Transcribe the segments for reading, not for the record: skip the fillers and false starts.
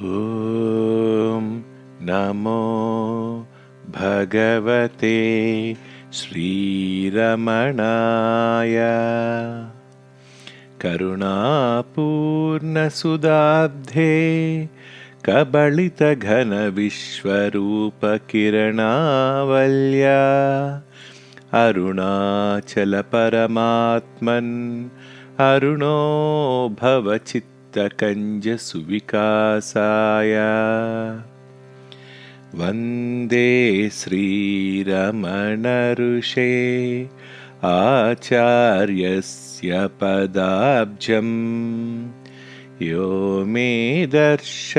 ॐ नमो भगवते श्रीरमणाय करुणापूर्णसुदाब्धे कबलितघनविश्वरूपकिरणावल्या अरुणाचलपरमात्मन् अरुणो भवचित्तकञ्जसुविकासाय वन्दे श्रीरमणऋषे आचार्यस्य पदाब्जम् यो मे दर्शयधीशम्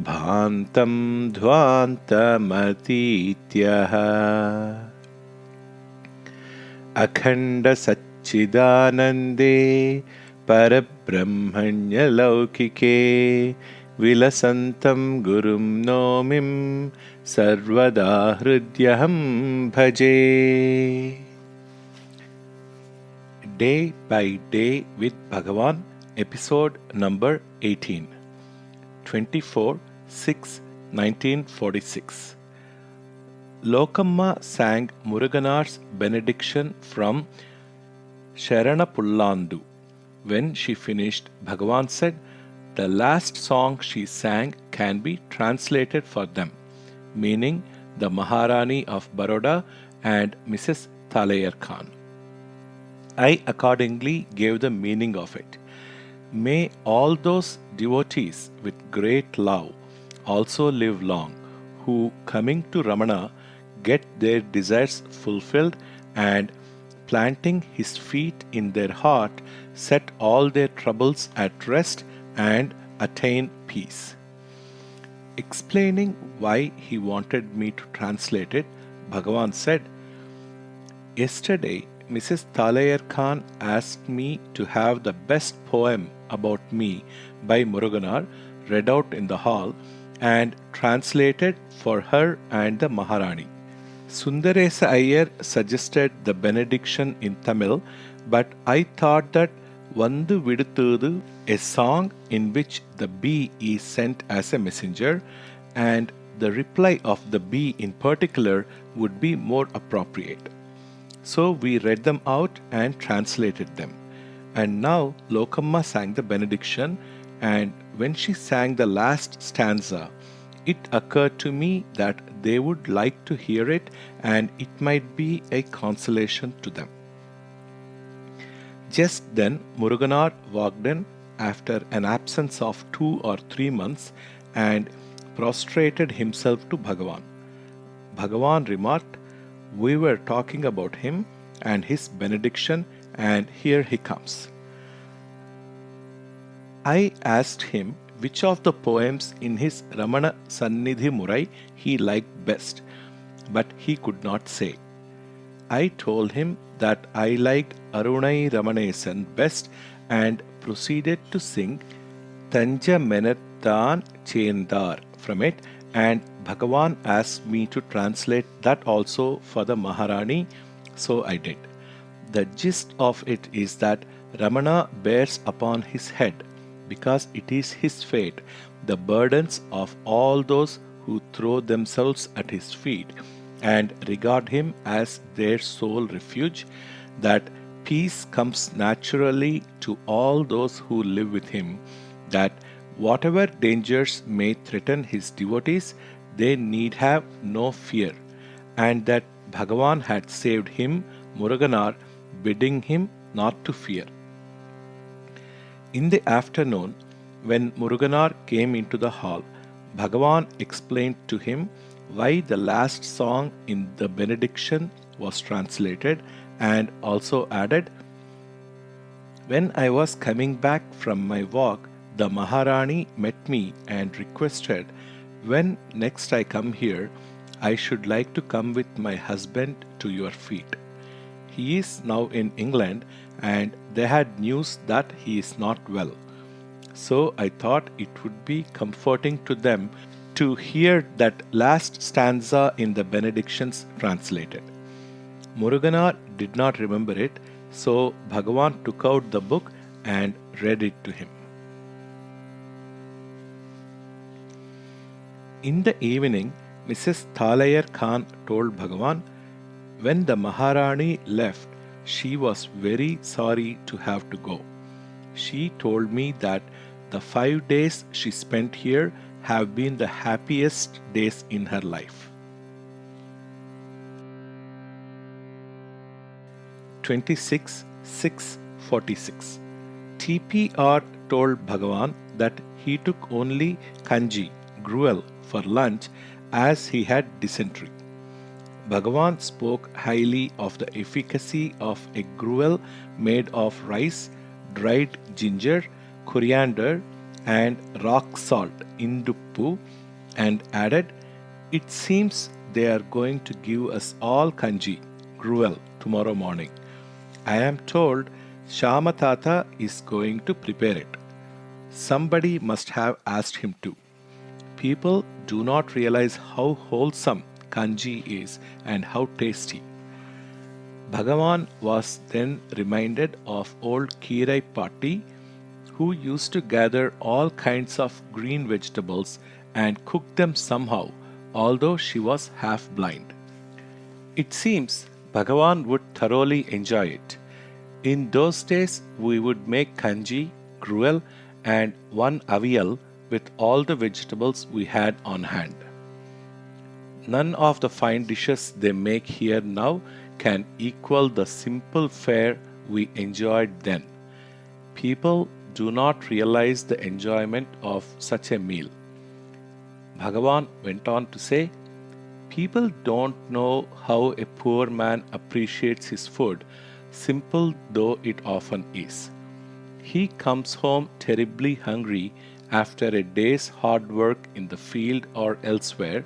भान्तं ध्वान्तमतीत्यः अखण्डसच्चिदानन्दे परब्रह्मण्यलौकिके विलसन्तं गुरुं नौमिं सर्वदा हृद्यहं भजे. Day by Day with Bhagavan, episode number 18, 24/6/1946. Lokamma sang Muruganar's benediction from Sharanapullandu. When she finished, Bhagavan said, "The last song she sang can be translated for them," meaning the Maharani of Baroda and Mrs. Talayar Khan. I accordingly gave the meaning of it. May all those devotees with great love also live long, who, coming to Ramana, get their desires fulfilled and, planting his feet in their heart, set all their troubles at rest and attain peace. Explaining why he wanted me to translate it, Bhagavan said, "Yesterday, Mrs. Talayar Khan asked me to have the best poem about me by Muruganar read out in the hall and translated for her and the Maharani. Sundaresa Iyer suggested the benediction in Tamil, but I thought that Vandu Viduthudu, a song in which the bee is sent as a messenger, and the reply of the bee in particular would be more appropriate. So we read them out and translated them. And now Lokamma sang the benediction, and when she sang the last stanza, it occurred to me that they would like to hear it and it might be a consolation to them." Just then Muruganar walked in after an absence of 2 or 3 months and prostrated himself to Bhagavan. Bhagavan remarked, "We were talking about him and his benediction, and here he comes." I asked him which of the poems in his Ramana Sannidhi Murai he liked best, but he could not say. I told him that I liked Arunai Ramanesan best and proceeded to sing Tanja Menathan Chendar from it, and Bhagavan asked me to translate that also for the Maharani, so I did. The gist of it is that Ramana bears upon his head, because it is his fate, the burdens of all those who throw themselves at his feet and regard him as their sole refuge, that peace comes naturally to all those who live with him, that whatever dangers may threaten his devotees, they need have no fear, and that Bhagavan had saved him, Muruganar, bidding him not to fear. In the afternoon, when Muruganar came into the hall, Bhagavan explained to him why the last song in the benediction was translated, and also added, "When I was coming back from my walk, the Maharani met me and requested, when next I come here, I should like to come with my husband to your feet. He is now in England, and they had news that he is not well. So I thought it would be comforting to them to hear that last stanza in the benedictions translated." Muruganar did not remember it, so Bhagavan took out the book and read it to him. In the evening, Mrs. Thalayar Khan told Bhagavan, when the Maharani left, she was very sorry to have to go. She told me that the 5 days she spent here have been the happiest days in her life. 26 6 46. TPR told Bhagavan that he took only kanji, gruel, for lunch as he had dysentery. Bhagavan spoke highly of the efficacy of a gruel made of rice, dried ginger, coriander, and rock salt in Duppu, and added, it seems they are going to give us all kanji, gruel, tomorrow morning. I am told Shamatata is going to prepare it. Somebody must have asked him to. People do not realize how wholesome kanji is and how tasty. Bhagavan was then reminded of old Kirai Patti, who used to gather all kinds of green vegetables and cook them somehow, although she was half blind. It seems Bhagavan would thoroughly enjoy it. In those days, we would make kanji, gruel, and one avial with all the vegetables we had on hand. None of the fine dishes they make here now can equal the simple fare we enjoyed then. People do not realize the enjoyment of such a meal. Bhagavan went on to say, people don't know how a poor man appreciates his food, simple though it often is. He comes home terribly hungry after a day's hard work in the field or elsewhere,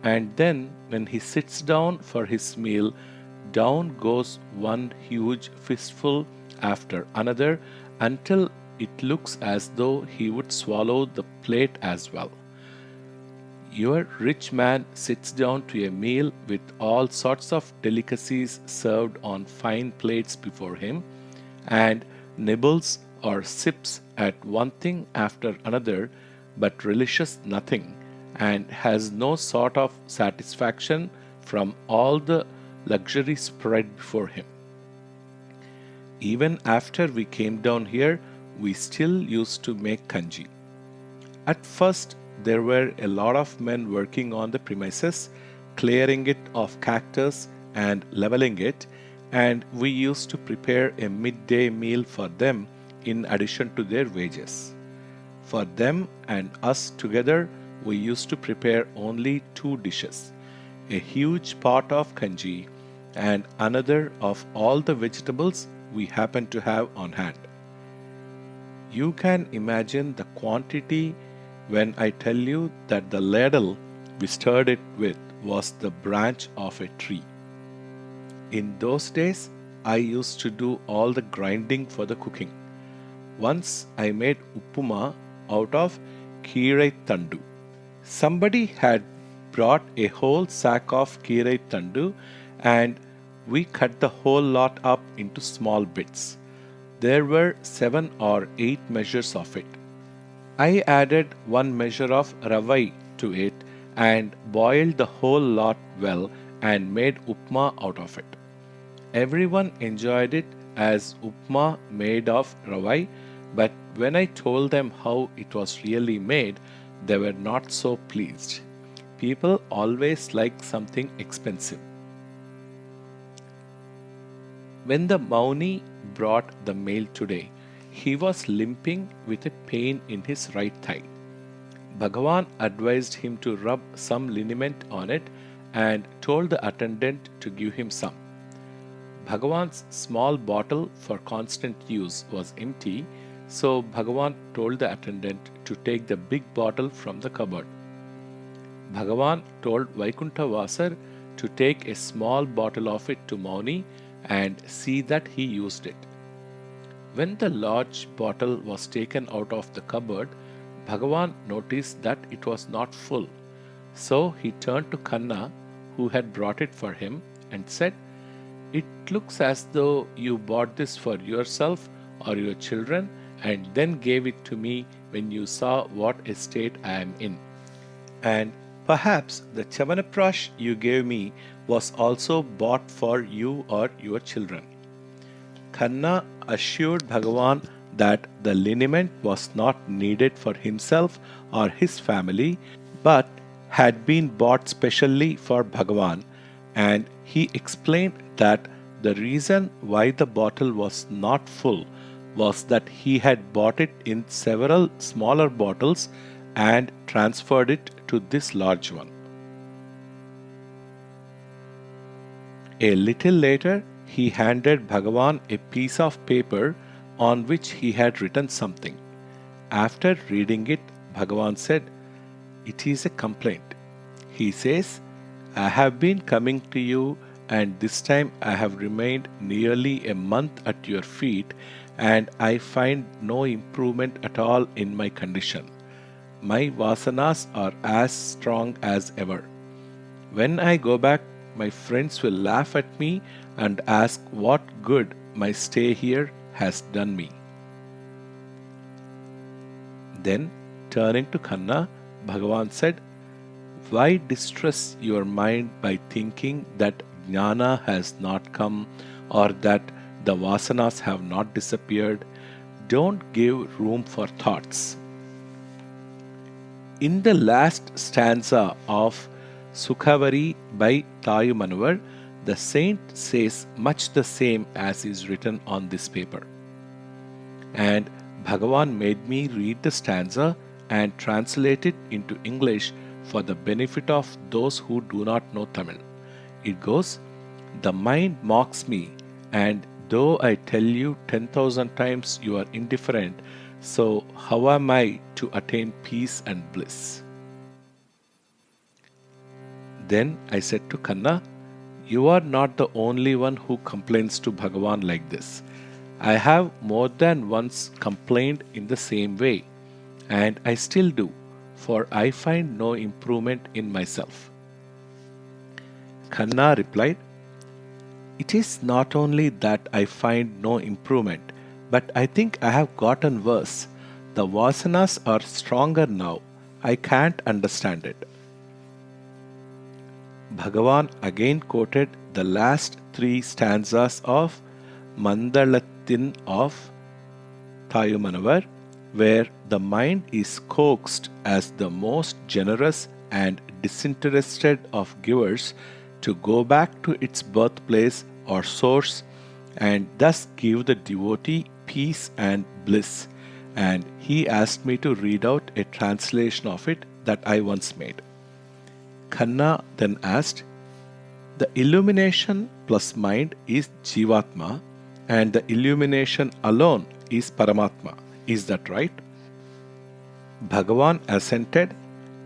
and then when he sits down for his meal, down goes one huge fistful after another until it looks as though he would swallow the plate as well. Your rich man sits down to a meal with all sorts of delicacies served on fine plates before him, and nibbles or sips at one thing after another, but relishes nothing, and has no sort of satisfaction from all the luxury spread before him. Even after we came down here, we still used to make kanji. At first, there were a lot of men working on the premises, clearing it of cactus and leveling it, and we used to prepare a midday meal for them in addition to their wages. For them and us together, we used to prepare only two dishes, a huge pot of kanji and another of all the vegetables we happened to have on hand. You can imagine the quantity when I tell you that the ladle we stirred it with was the branch of a tree. In those days, I used to do all the grinding for the cooking. Once I made uppuma out of kirai tandu. Somebody had brought a whole sack of kirai tandu, and we cut the whole lot up into small bits. There were 7 or 8 measures of it. I added 1 measure of ravai to it and boiled the whole lot well and made upma out of it. Everyone enjoyed it as upma made of ravai, but when I told them how it was really made, they were not so pleased. People always like something expensive. When the Mauni brought the mail today, he was limping with a pain in his right thigh. Bhagavan advised him to rub some liniment on it and told the attendant to give him some. Bhagavan's small bottle for constant use was empty, so Bhagavan told the attendant to take the big bottle from the cupboard. Bhagavan told Vaikuntha Vasar to take a small bottle of it to Mauni and see that he used it. When the large bottle was taken out of the cupboard, Bhagavan noticed that it was not full. So he turned to Kanna, who had brought it for him, and said, "It looks as though you bought this for yourself or your children and then gave it to me when you saw what a state I am in." And Perhaps the Chavanaprash you gave me was also bought for you or your children. Khanna assured Bhagavan that the liniment was not needed for himself or his family, but had been bought specially for Bhagavan, and he explained that the reason why the bottle was not full was that he had bought it in several smaller bottles and transferred it to this large one. A little later, he handed Bhagavan a piece of paper on which he had written something. After reading it, Bhagavan said, "It is a complaint." He says, "I have been coming to you, and this time I have remained nearly a month at your feet, and I find no improvement at all in my condition. My vasanas are as strong as ever. When I go back, my friends will laugh at me and ask what good my stay here has done me." Then, turning to Khanna, Bhagavan said, "Why distress your mind by thinking that jnana has not come or that the vasanas have not disappeared? Don't give room for thoughts." In the last stanza of Sukhavari by Tayumanuvar, the saint says much the same as is written on this paper. And Bhagavan made me read the stanza and translate it into English for the benefit of those who do not know Tamil. It goes, "The mind mocks me, and though I tell you 10,000 times you are indifferent, so how am I to attain peace and bliss?" Then I said to Khanna, "You are not the only one who complains to Bhagavan like this. I have more than once complained in the same way, and I still do, for I find no improvement in myself." Khanna replied, "It is not only that I find no improvement, but I think I have gotten worse. The vasanas are stronger now. I can't understand it." Bhagavan again quoted the last three stanzas of Mandalathin of Tayumanavar, where the mind is coaxed as the most generous and disinterested of givers to go back to its birthplace or source and thus give the devotee peace and bliss. And he asked me to read out a translation of it that I once made. Khanna then asked, "The illumination plus mind is Jivatma, and the illumination alone is Paramatma. Is that right?" Bhagavan assented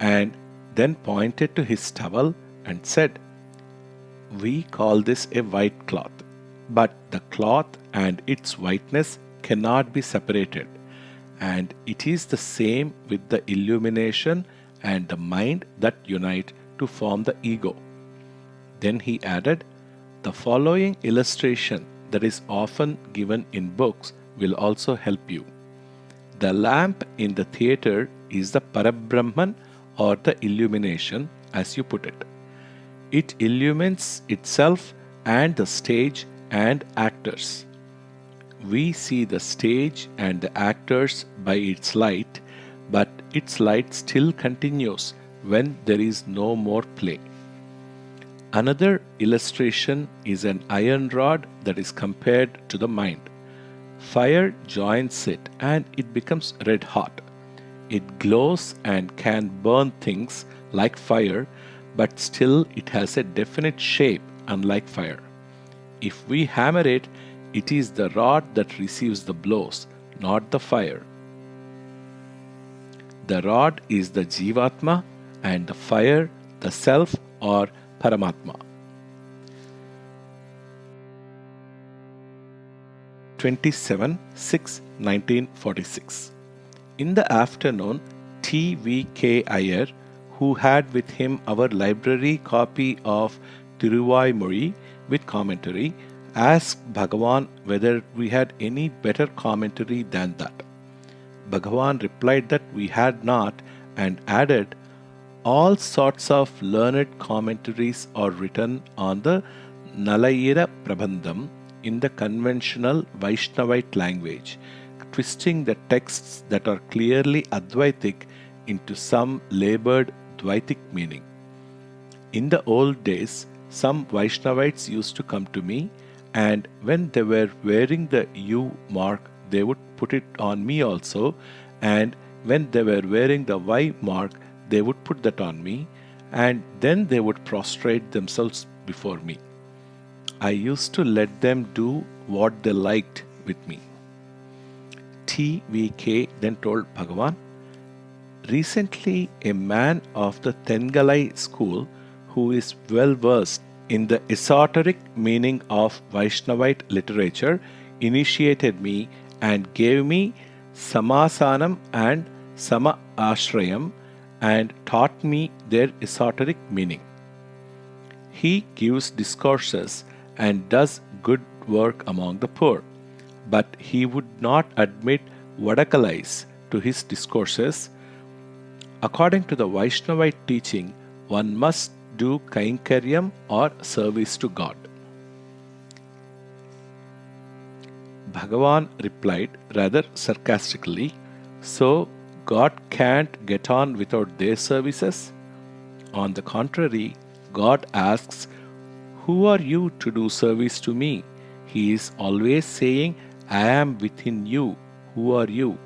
and then pointed to his towel and said, "We call this a white cloth, but the cloth and its whiteness cannot be separated, and it is the same with the illumination and the mind that unite to form the ego." Then he added, "The following illustration that is often given in books will also help you. The lamp in the theater is the Parabrahman or the illumination, as you put it. It illumines itself and the stage and actors. We see the stage and the actors by its light, but its light still continues when there is no more play. Another illustration is an iron rod that is compared to the mind. Fire joins it and it becomes red hot. It glows and can burn things like fire, but still it has a definite shape unlike fire. If we hammer it, it is the rod that receives the blows, not the fire. The rod is the Jivatma and the fire the self or Paramatma." 27/6/1946. In the afternoon, T.V.K. Iyer, who had with him our library copy of Tiruvaimozhi with commentary, asked Bhagavan whether we had any better commentary than that. Bhagavan replied that we had not and added, All sorts of learned commentaries are written on the Nalayira Prabandham in the conventional Vaishnavite language, twisting the texts that are clearly Advaitic into some labored Dvaitic meaning. In the old days, some Vaishnavites used to come to me, and when they were wearing the U mark, they would put it on me also, and when they were wearing the Y mark, they would put that on me, and then they would prostrate themselves before me. I used to let them do what they liked with me. TVK then told Bhagavan, recently a man of the Tengalai school who is well versed in the esoteric meaning of Vaishnavite literature initiated me and gave me Samasanam and Sama Ashrayam and taught me their esoteric meaning. He gives discourses and does good work among the poor, but he would not admit Vadakalais to his discourses. According to the Vaishnavite teaching, one must do Kainkaryam or service to God. Bhagavan replied rather sarcastically, so God can't get on without their services? On the contrary, God asks, who are you to do service to me? He is always saying, I am within you. Who are you?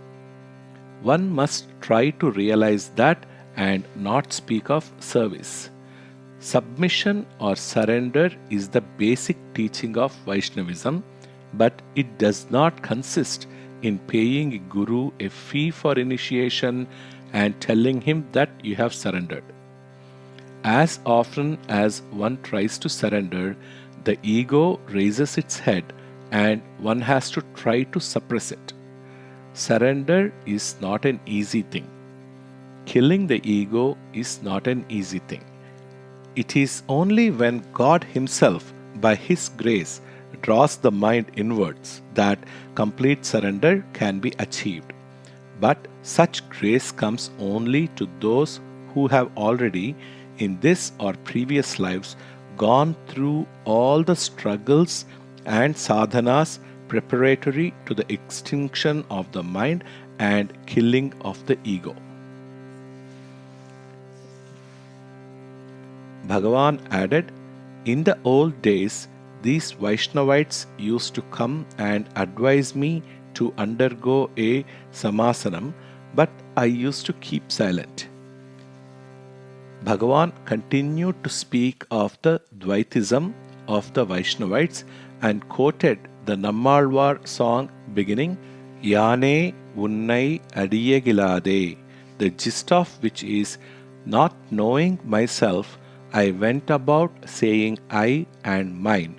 One must try to realize that and not speak of service. Submission or surrender is the basic teaching of Vaishnavism, but it does not consist in paying a guru a fee for initiation and telling him that you have surrendered. As often as one tries to surrender, the ego raises its head and one has to try to suppress it. Surrender is not an easy thing. Killing the ego is not an easy thing. It is only when God Himself, by His grace, draws the mind inwards that complete surrender can be achieved. But such grace comes only to those who have already, in this or previous lives, gone through all the struggles and sadhanas preparatory to the extinction of the mind and killing of the ego. Bhagavan added, in the old days, these Vaishnavites used to come and advise me to undergo a samasanam, but I used to keep silent. Bhagavan continued to speak of the Dvaitism of the Vaishnavites and quoted the Nammalvar song beginning, Yane Unnai Adiyagilade, the gist of which is, not knowing myself, I went about saying I and mine.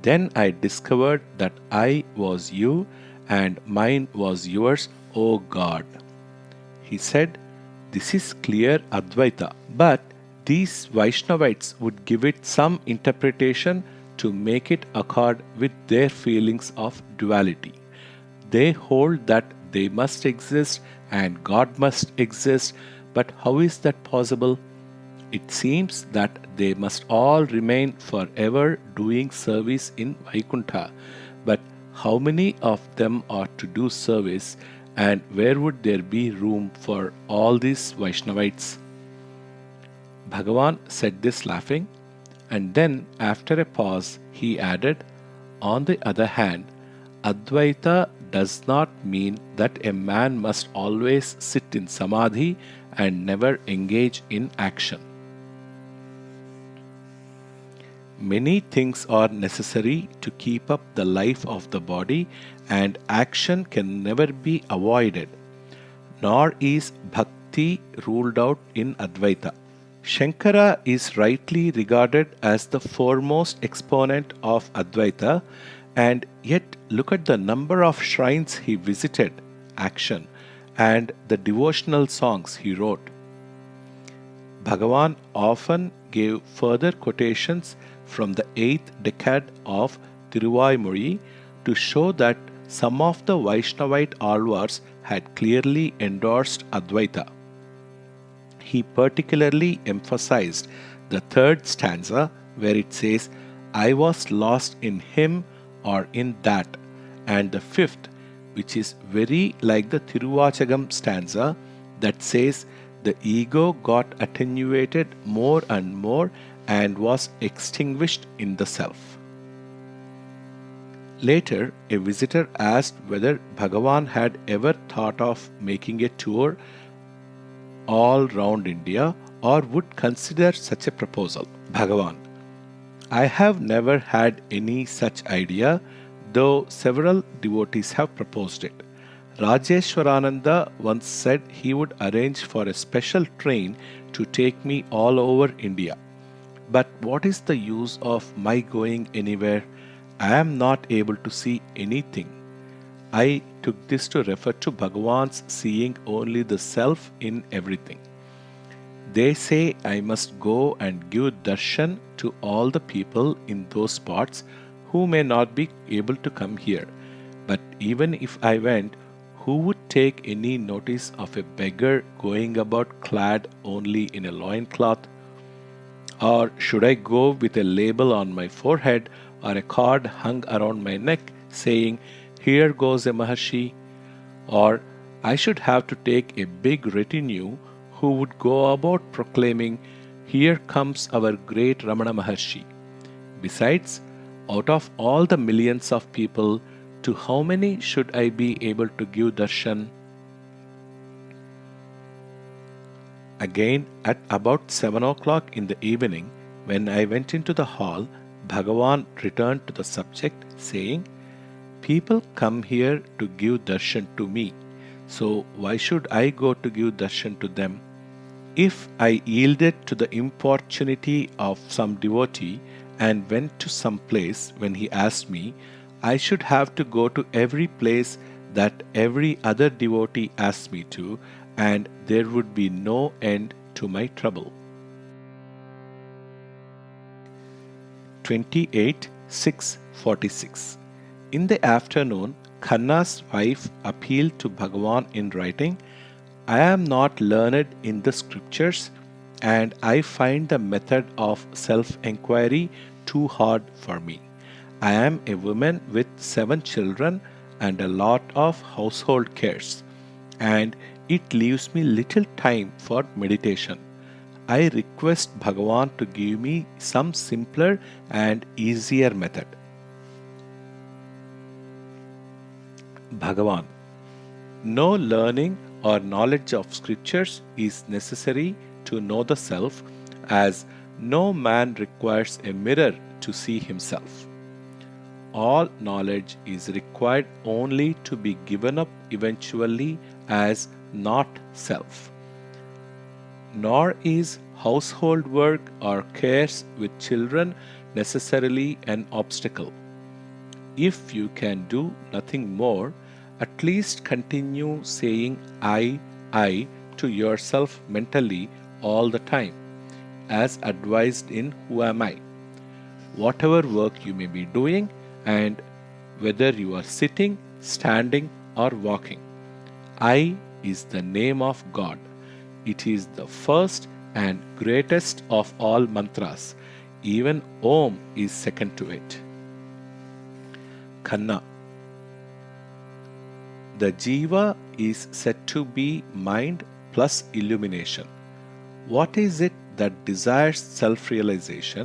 Then I discovered that I was you and mine was yours, O God. He said, this is clear Advaita, but these Vaishnavites would give it some interpretation to make it accord with their feelings of duality. They hold that they must exist and God must exist, but how is that possible? It seems that they must all remain forever doing service in Vaikuntha, but how many of them are to do service, and where would there be room for all these Vaishnavites? Bhagavan said this laughing, and then after a pause he added, on the other hand, Advaita does not mean that a man must always sit in samadhi and never engage in action. Many things are necessary to keep up the life of the body, and action can never be avoided. Nor is bhakti ruled out in Advaita. Shankara is rightly regarded as the foremost exponent of Advaita, and yet look at the number of shrines he visited, action, and the devotional songs he wrote. Bhagavan often gave further quotations from the 8th decade of Tiruvaimozhi to show that some of the Vaishnavite alvars had clearly endorsed Advaita. He particularly emphasized the third stanza where it says, I was lost in him or in that, and the fifth, which is very like the Tiruvachagam stanza that says, the ego got attenuated more and more and was extinguished in the self. Later, a visitor asked whether Bhagavan had ever thought of making a tour all round India or would consider such a proposal. Bhagavan: I have never had any such idea, though several devotees have proposed it. Rajeshwarananda once said he would arrange for a special train to take me all over India. But what is the use of my going anywhere? I am not able to see anything. I took this to refer to Bhagavan's seeing only the self in everything. They say I must go and give darshan to all the people in those spots who may not be able to come here. But even if I went, who would take any notice of a beggar going about clad only in a loincloth? Or should I go with a label on my forehead or a card hung around my neck saying, Here goes a Maharshi? Or I should have to take a big retinue who would go about proclaiming, Here comes our great Ramana Maharshi. Besides, out of all the millions of people, to how many should I be able to give darshan? Again, at about 7 o'clock in the evening, when I went into the hall, Bhagavan returned to the subject, saying, People come here to give darshan to me, so why should I go to give darshan to them? If I yielded to the importunity of some devotee and went to some place when he asked me, I should have to go to every place that every other devotee asked me to, and there would be no end to my trouble. 28:6:46. In the afternoon, Khanna's wife appealed to Bhagavan in writing, I am not learned in the scriptures, and I find the method of self-enquiry too hard for me. I am a woman with 7 children and a lot of household cares, and it leaves me little time for meditation. I request Bhagavan to give me some simpler and easier method. Bhagavan: No learning or knowledge of scriptures is necessary to know the self, as no man requires a mirror to see himself. All knowledge is required only to be given up eventually as not self. Nor is household work or cares with children necessarily an obstacle. If you can do nothing more, at least continue saying I to yourself mentally all the time, as advised in Who Am I? Whatever work you may be doing, and whether you are sitting, standing, or walking. I is the name of God. It is the first and greatest of all mantras. Even Om is second to it. Khanna: The Jiva is said to be mind plus illumination. What is it that desires self-realization,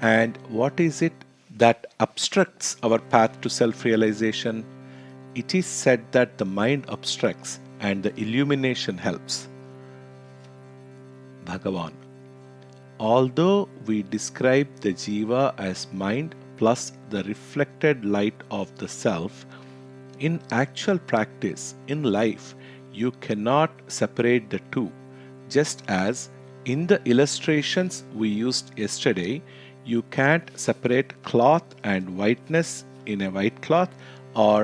and what is it that obstructs our path to self-realization? It is said that the mind obstructs and the illumination helps. Bhagavan: Although we describe the Jiva as mind plus the reflected light of the self, in actual practice, in life, you cannot separate the two. Just as in the illustrations we used yesterday, you can't separate cloth and whiteness in a white cloth, or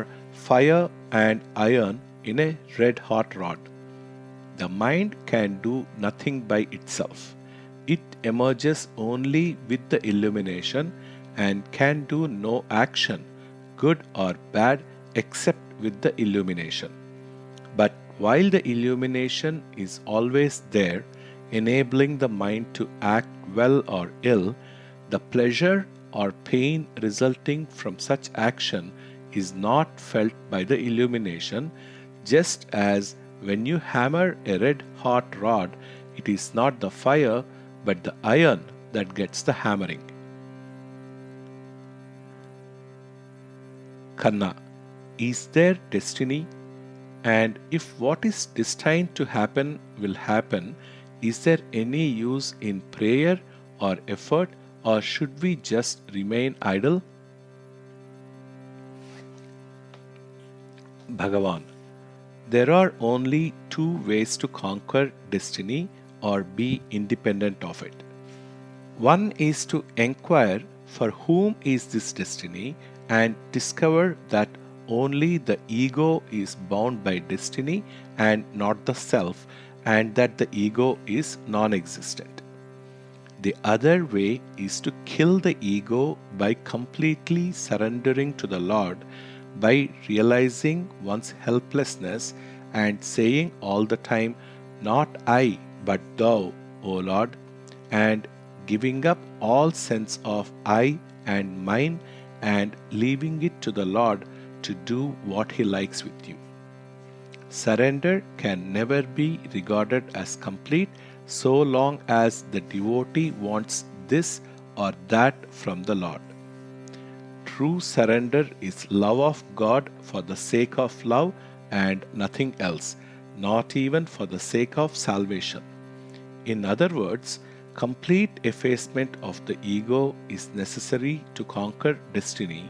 fire and iron in a red hot rod. The mind can do nothing by itself. It emerges only with the illumination and can do no action, good or bad, except with the illumination. But while the illumination is always there, enabling the mind to act well or ill, the pleasure or pain resulting from such action is not felt by the illumination, just as when you hammer a red hot rod, it is not the fire but the iron that gets the hammering. Khanna, is there destiny? And if what is destined to happen will happen, is there any use in prayer or effort, or should we just remain idle? Bhagavan, there are only two ways to conquer destiny or be independent of it. One is to inquire for whom is this destiny and discover that only the ego is bound by destiny and not the self, and that the ego is non existent. The other way is to kill the ego by completely surrendering to the Lord, by realizing one's helplessness and saying all the time, "Not I, but Thou, O Lord," and giving up all sense of I and mine and leaving it to the Lord to do what He likes with you. Surrender can never be regarded as complete so long as the devotee wants this or that from the Lord. True surrender is love of God for the sake of love and nothing else, not even for the sake of salvation. In other words, complete effacement of the ego is necessary to conquer destiny,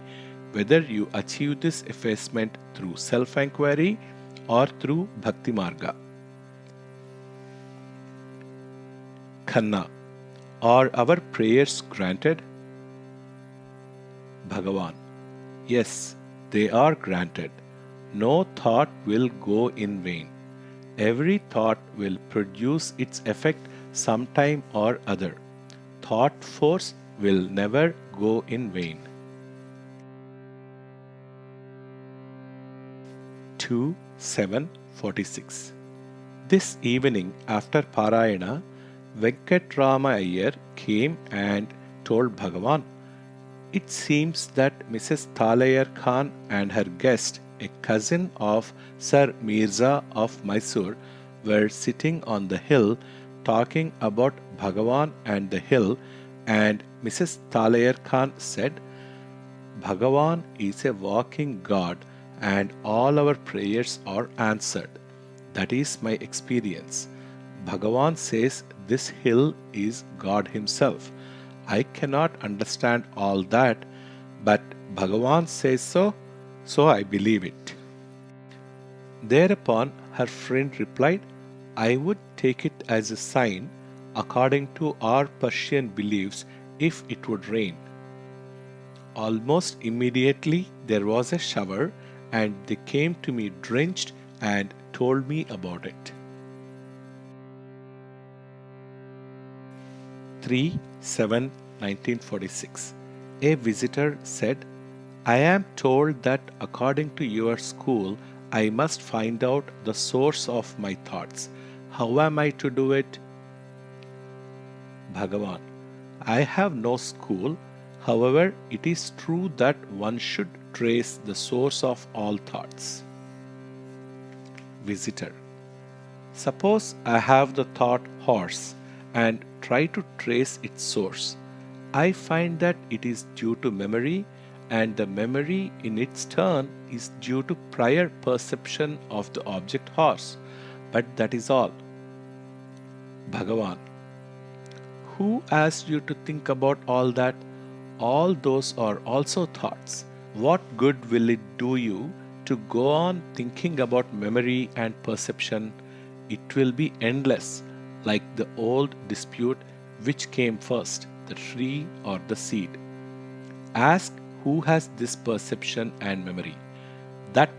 whether you achieve this effacement through self-inquiry or through Bhakti Marga. Khanna, are our prayers granted? Bhagavan, yes, they are granted. No thought will go in vain. Every thought will produce its effect sometime or other. Thought force will never go in vain. 2:7:46. This evening after Parayana, Venkatrama Iyer came and told Bhagavan, "It seems that Mrs. Thalayar Khan and her guest, a cousin of Sir Mirza of Mysore, were sitting on the hill talking about Bhagavan and the hill, and Mrs. Thalayar Khan said, 'Bhagavan is a walking God and all our prayers are answered. That is my experience. Bhagavan says this hill is God Himself. I cannot understand all that, but Bhagavan says so, so I believe it.' Thereupon her friend replied, 'I would take it as a sign, according to our Persian beliefs, if it would rain.' Almost immediately there was a shower, and they came to me drenched and told me about it. 3/7/1946. A visitor said, 'I am told that according to your school, I must find out the source of my thoughts. How am I to do it?' Bhagavan, I have no school. However, it is true that one should trace the source of all thoughts. Visitor, suppose I have the thought horse and try to trace its source. I find that it is due to memory, and the memory in its turn is due to prior perception of the object horse. But that is all. Bhagavan, who asked you to think about all that? All those are also thoughts. What good will it do you to go on thinking about memory and perception? It will be endless, like the old dispute, which came first, the tree or the seed. Ask who has this perception and memory. That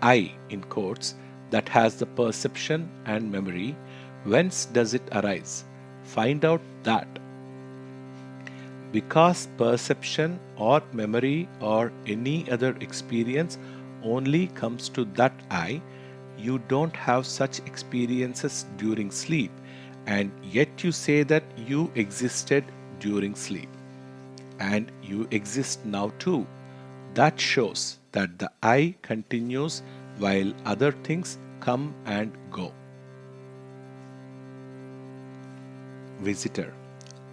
I, in quotes, that has the perception and memory, whence does it arise? Find out that. Because perception or memory or any other experience only comes to that I, you don't have such experiences during sleep, and yet you say that you existed during sleep, and you exist now too. That shows that the I continues while other things come and go. Visitor: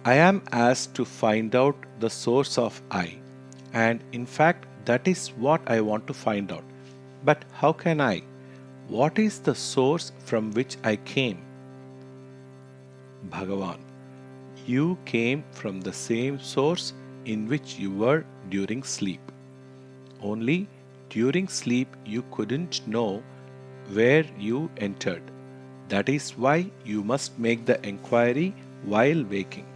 I am asked to find out the source of I, and in fact, that is what I want to find out. But how can I? What is the source from which I came? Bhagavan: You came from the same source in which you were during sleep. Only during sleep you couldn't know where you entered. That is why you must make the enquiry while waking.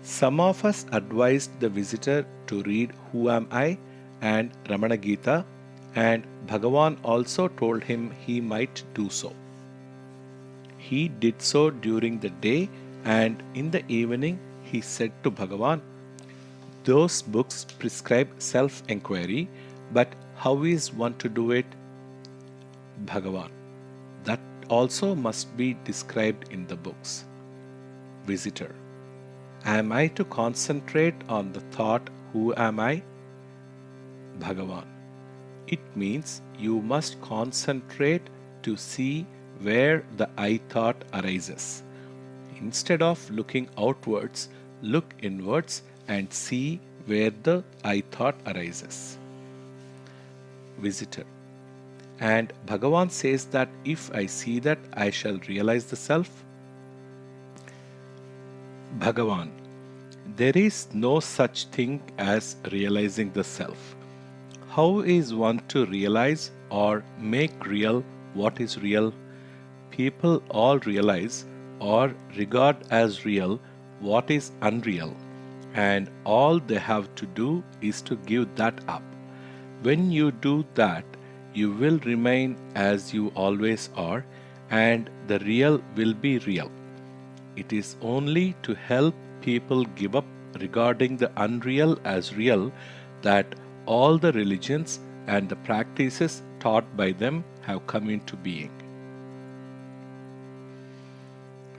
Some of us advised the visitor to read Who Am I and Ramana Gita, and Bhagavan also told him he might do so. He did so during the day, and in the evening he said to Bhagavan, Those books prescribe self enquiry, but how is one to do it? Bhagavan: That also must be described in the books. Visitor: Am I to concentrate on the thought, Who am I? Bhagavan: It means you must concentrate to see where the I thought arises. Instead of looking outwards, look inwards and see where the I thought arises. Visitor: And Bhagavan says that if I see that, I shall realize the self. Bhagavan: There is no such thing as realizing the self. How is one to realize or make real what is real? People all realize or regard as real what is unreal, and all they have to do is to give that up. When you do that, you will remain as you always are, and the real will be real. It is only to help people give up regarding the unreal as real that all the religions and the practices taught by them have come into being.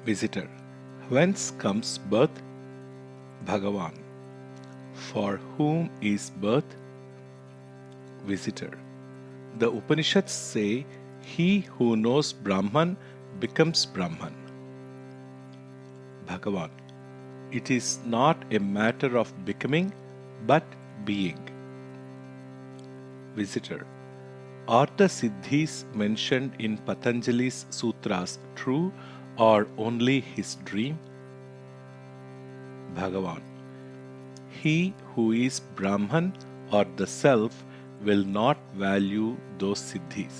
Visitor: Whence comes birth? Bhagavan: For whom is birth? Visitor: The Upanishads say, He who knows Brahman becomes Brahman. Bhagavan: It is not a matter of becoming, but being. Visitor: Are the siddhis mentioned in Patanjali's sutras true or only his dream? Bhagavan: He who is Brahman or the self will not value those siddhis.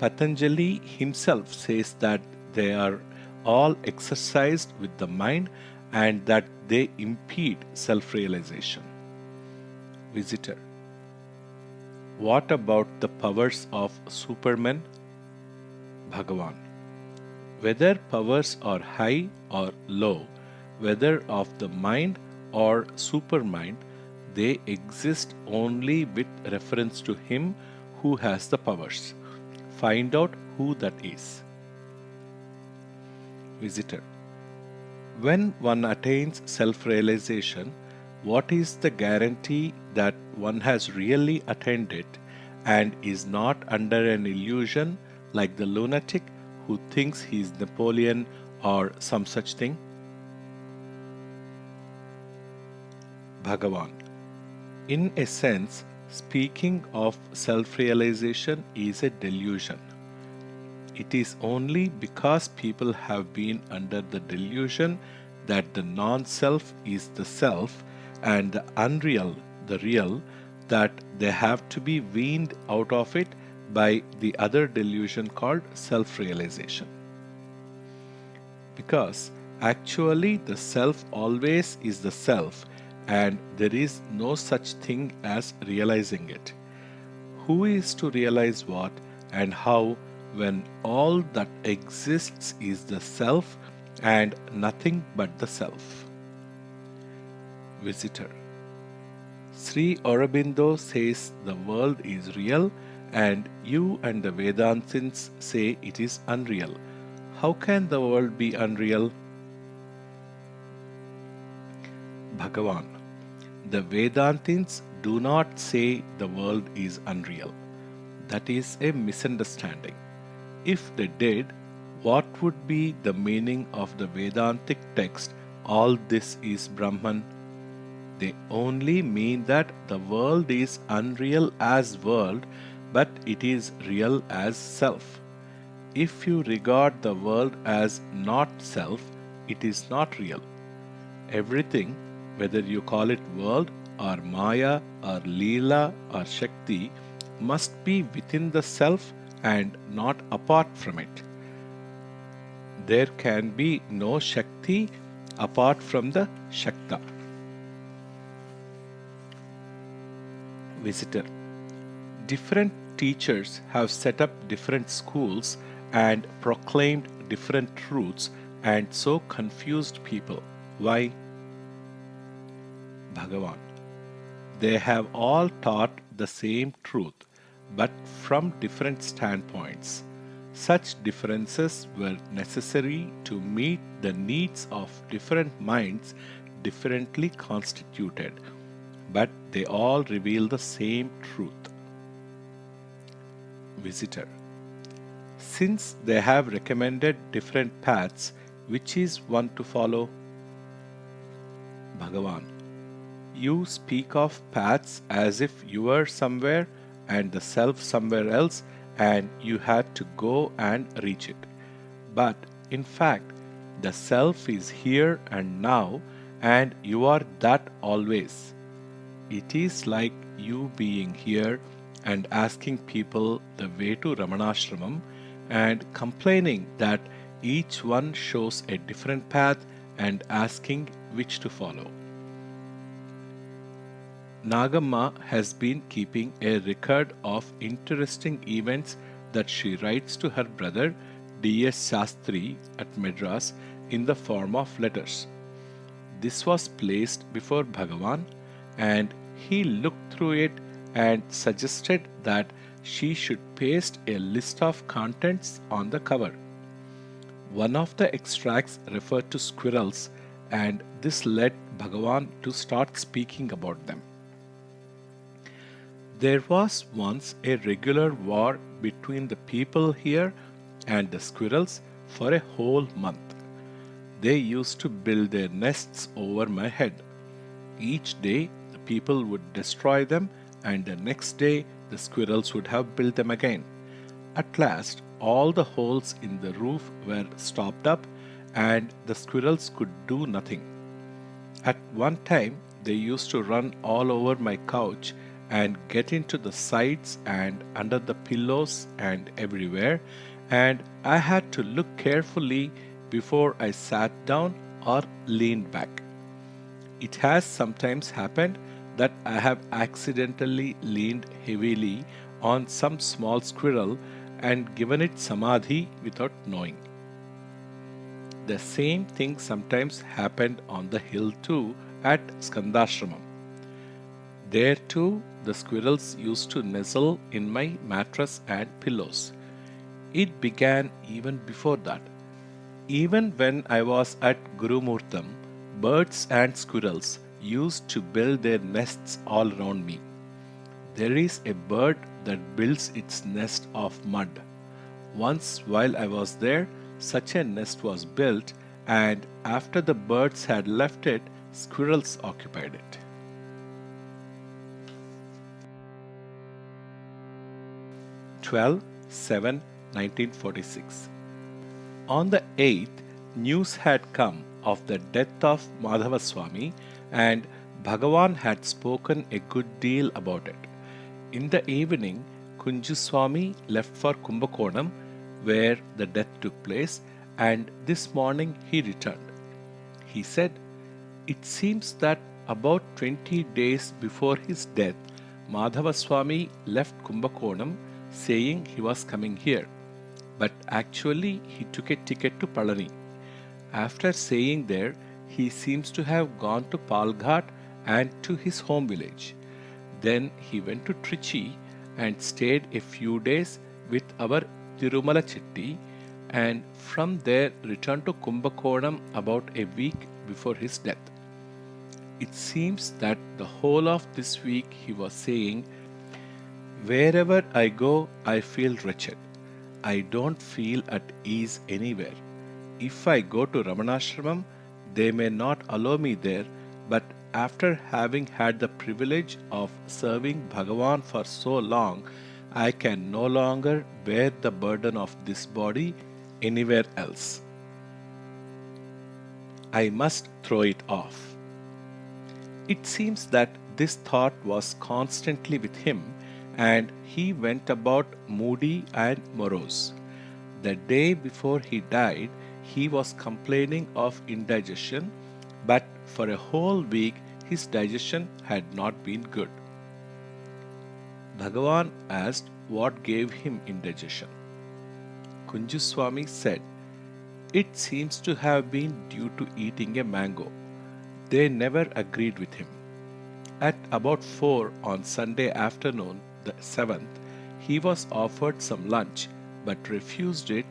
Patanjali himself says that they are all exercised with the mind and that they impede self realization. Visitor: What about the powers of supermen? Bhagavan: Whether powers are high or low, whether of the mind or supermind, they exist only with reference to him who has the powers. Find out who that is. Visitor: When one attains self-realization, what is the guarantee that one has really attained it and is not under an illusion like the lunatic who thinks he is Napoleon or some such thing? Bhagavan: In a sense, speaking of self-realization is a delusion. It is only because people have been under the delusion that the non-self is the self and the unreal the real that they have to be weaned out of it by the other delusion called self-realization. Because actually the self always is the self and there is no such thing as realizing it. Who is to realize what and how when all that exists is the self and nothing but the self? Visitor: Sri Aurobindo says the world is real and you and the Vedantins say it is unreal. How can the world be unreal? Bhagavan. The Vedantins do not say the world is unreal. That is a misunderstanding. If they did, what would be the meaning of the Vedantic text, all this is Brahman? They only mean that the world is unreal as world, but it is real as self. If you regard the world as not self, it is not real. Everything, whether you call it world or Maya or Leela or Shakti, must be within the self and not apart from it. There can be no Shakti apart from the Shakta. Visitor. Different teachers have set up different schools and proclaimed different truths and so confused people. Why? Bhagavan. They have all taught the same truth, but from different standpoints. Such differences were necessary to meet the needs of different minds differently constituted, but they all reveal the same truth. Visitor. Since they have recommended different paths, which is one to follow? Bhagavan. You speak of paths as if you were somewhere and the self somewhere else and you had to go and reach it. But in fact, the self is here and now and you are that always. It is like you being here and asking people the way to Ramanashramam and complaining that each one shows a different path and asking which to follow. Nagamma has been keeping a record of interesting events that she writes to her brother D.S. Shastri at Madras in the form of letters. This was placed before Bhagavan and he looked through it and suggested that she should paste a list of contents on the cover. One of the extracts referred to squirrels and this led Bhagavan to start speaking about them. There was once a regular war between the people here and the squirrels for a whole month. They used to build their nests over my head. Each day the people would destroy them and the next day the squirrels would have built them again. At last all the holes in the roof were stopped up and the squirrels could do nothing. At one time they used to run all over my couch and get into the sides and under the pillows and everywhere, and I had to look carefully before I sat down or leaned back. It has sometimes happened that I have accidentally leaned heavily on some small squirrel and given it samadhi without knowing. The same thing sometimes happened on the hill too at Skandashramam. There too, the squirrels used to nestle in my mattress and pillows. It began even before that. Even when I was at Gurumurtam, birds and squirrels used to build their nests all around me. There is a bird that builds its nest of mud. Once while I was there, such a nest was built, and after the birds had left it, squirrels occupied it. 12/7/1946. On the 8th, news had come of the death of Madhava Swami and Bhagavan had spoken a good deal about it. In the evening, Kunju Swami left for Kumbakonam where the death took place and this morning he returned. He said, "It seems that about 20 days before his death, Madhava Swami left Kumbakonam saying he was coming here, but actually he took a ticket to Palani. After staying there, he seems to have gone to Palghat and to his home village. Then he went to Trichy and stayed a few days with our Tirumala Chetti, and from there returned to Kumbakonam about a week before his death. It seems that the whole of this week he was saying, "Wherever I go, I feel wretched. I don't feel at ease anywhere. If I go to Ramanashramam, they may not allow me there, but after having had the privilege of serving Bhagavan for so long, I can no longer bear the burden of this body anywhere else. I must throw it off." It seems that this thought was constantly with him, and he went about moody and morose. The day before he died, he was complaining of indigestion, but for a whole week his digestion had not been good. Bhagavan asked what gave him indigestion. Kunjuswami said, "It seems to have been due to eating a mango." They never agreed with him. At about 4 on Sunday afternoon, the 7th, he was offered some lunch but refused it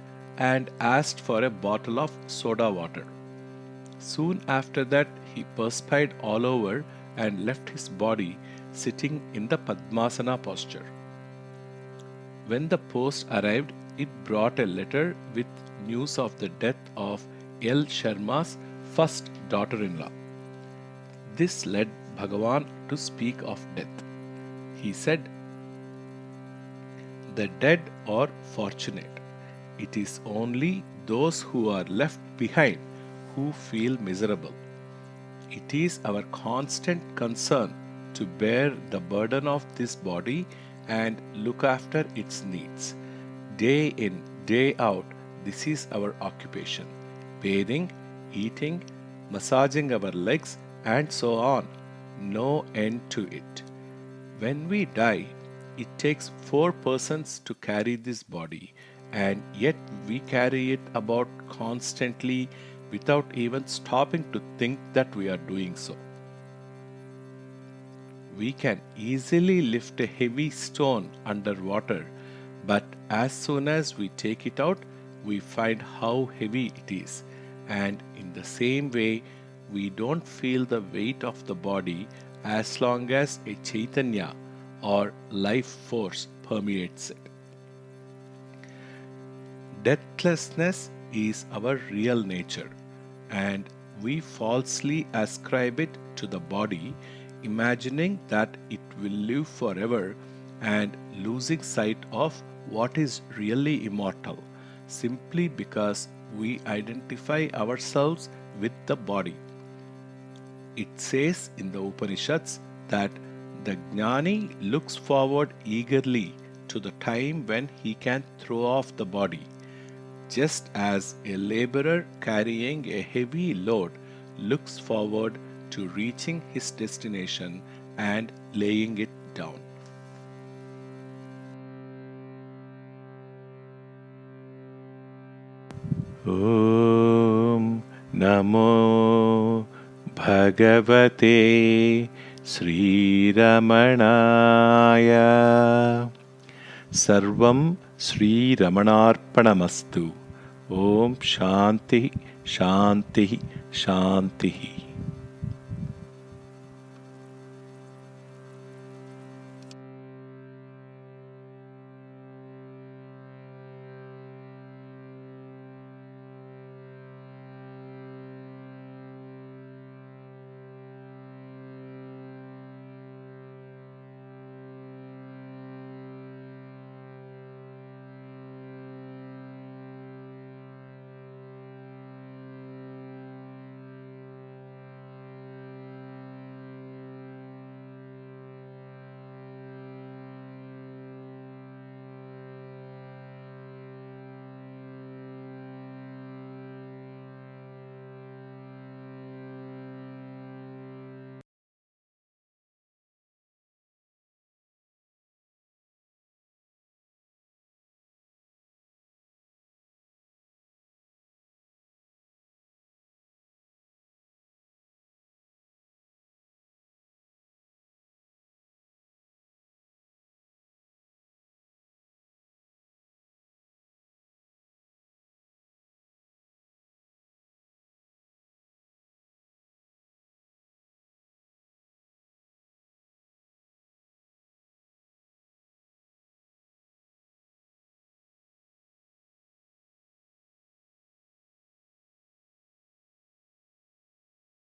and asked for a bottle of soda water. Soon after that, he perspired all over and left his body sitting in the Padmasana posture. When the post arrived, it brought a letter with news of the death of L. Sharma's first daughter-in-law. This led Bhagavan to speak of death. He said, "The dead are fortunate. It is only those who are left behind who feel miserable. It is our constant concern to bear the burden of this body and look after its needs. Day in, day out, this is our occupation. Bathing, eating, massaging our legs, and so on. No end to it. When we die, it takes 4 persons to carry this body, and yet we carry it about constantly without even stopping to think that we are doing so. We can easily lift a heavy stone under water, but as soon as we take it out, we find how heavy it is, and in the same way, we don't feel the weight of the body as long as a Chaitanya or life force permeates it. Deathlessness is our real nature, and we falsely ascribe it to the body, imagining that it will live forever and losing sight of what is really immortal, simply because we identify ourselves with the body. It says in the Upanishads that the Jnani looks forward eagerly to the time when he can throw off the body, just as a laborer carrying a heavy load looks forward to reaching his destination and laying it down. Om Namo Bhagavate Sri Ramanaya. Sarvam Sri Ramanarpanamastu. Om Shanti Shanti Shanti.